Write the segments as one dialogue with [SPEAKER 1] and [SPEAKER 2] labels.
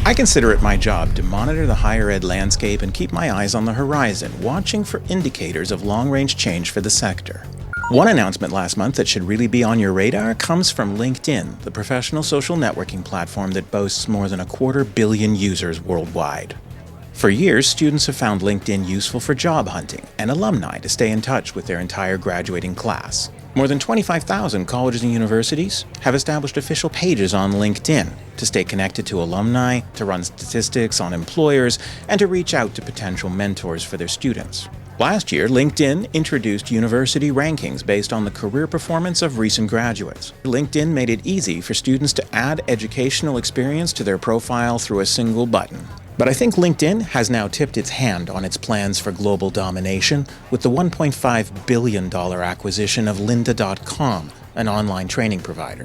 [SPEAKER 1] I consider it my job to monitor the higher ed landscape and keep my eyes on the horizon, watching for indicators of long-range change for the sector. One announcement last month that should really be on your radar comes from LinkedIn, the professional social networking platform that boasts more than 250 million users worldwide. For years, students have found LinkedIn useful for job hunting and alumni to stay in touch with their entire graduating class. More than 25,000 colleges and universities have established official pages on LinkedIn to stay connected to alumni, to run statistics on employers, and to reach out to potential mentors for their students. Last year, LinkedIn introduced university rankings based on the career performance of recent graduates. LinkedIn made it easy for students to add educational experience to their profile through a single button. But I think LinkedIn has now tipped its hand on its plans for global domination with the $1.5 billion acquisition of lynda.com, an online training provider.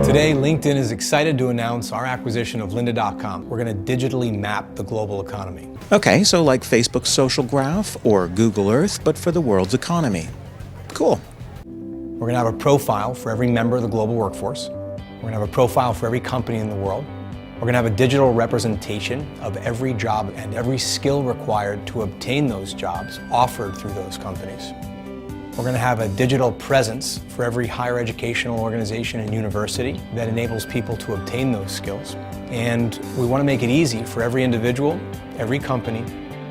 [SPEAKER 2] Today, LinkedIn is excited to announce our acquisition of lynda.com. We're going to digitally map the global economy.
[SPEAKER 1] Okay, so like Facebook's social graph or Google Earth, but for the world's economy. Cool.
[SPEAKER 2] We're going to have a profile for every member of the global workforce. We're going to have a profile for every company in the world. We're going to have a digital representation of every job and every skill required to obtain those jobs offered through those companies. We're going to have a digital presence for every higher educational organization and university that enables people to obtain those skills. And we want to make it easy for every individual, every company,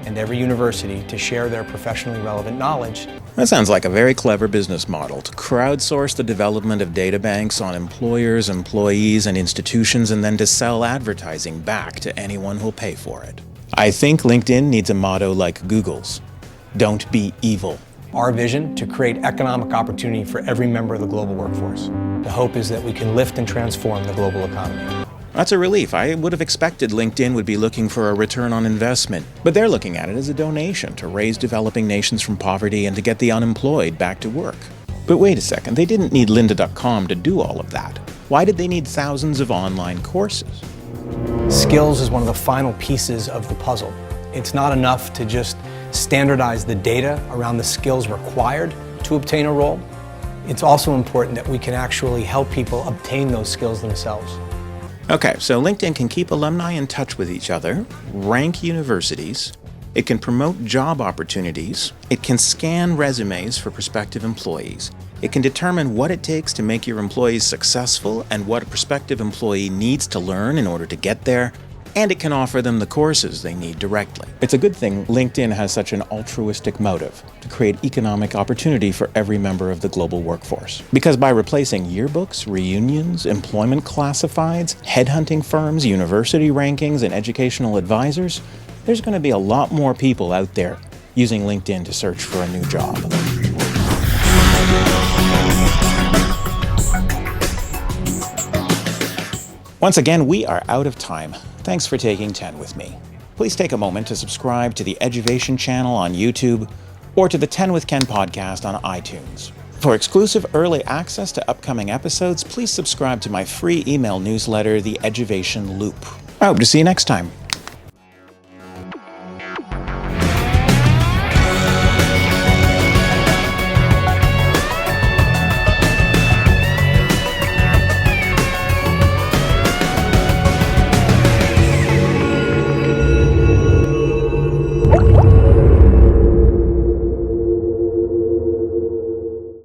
[SPEAKER 2] and every university to share their professionally relevant knowledge.
[SPEAKER 1] That sounds like a very clever business model, to crowdsource the development of data banks on employers, employees, and institutions, and then to sell advertising back to anyone who'll pay for it. I think LinkedIn needs a motto like Google's: don't be evil.
[SPEAKER 2] Our vision to create economic opportunity for every member of the global workforce. The hope is that we can lift and transform the global economy.
[SPEAKER 1] That's a relief. I would have expected LinkedIn would be looking for a return on investment, but they're looking at it as a donation to raise developing nations from poverty and to get the unemployed back to work. But wait a second, they didn't need lynda.com to do all of that. Why did they need thousands of online courses?
[SPEAKER 2] Skills is one of the final pieces of the puzzle. It's not enough to just standardize the data around the skills required to obtain a role. It's also important that we can actually help people obtain those skills themselves.
[SPEAKER 1] Okay, so LinkedIn can keep alumni in touch with each other, rank universities, it can promote job opportunities, it can scan resumes for prospective employees, it can determine what it takes to make your employees successful and what a prospective employee needs to learn in order to get there, and it can offer them the courses they need directly. It's a good thing LinkedIn has such an altruistic motive to create economic opportunity for every member of the global workforce. Because by replacing yearbooks, reunions, employment classifieds, headhunting firms, university rankings, and educational advisors, there's going to be a lot more people out there using LinkedIn to search for a new job. Once again, we are out of time. Thanks for taking 10 with me. Please take a moment to subscribe to the Eduvation channel on YouTube or to the 10 with Ken podcast on iTunes. For exclusive early access to upcoming episodes, please subscribe to my free email newsletter, The Eduvation Loop. I hope to see you next time.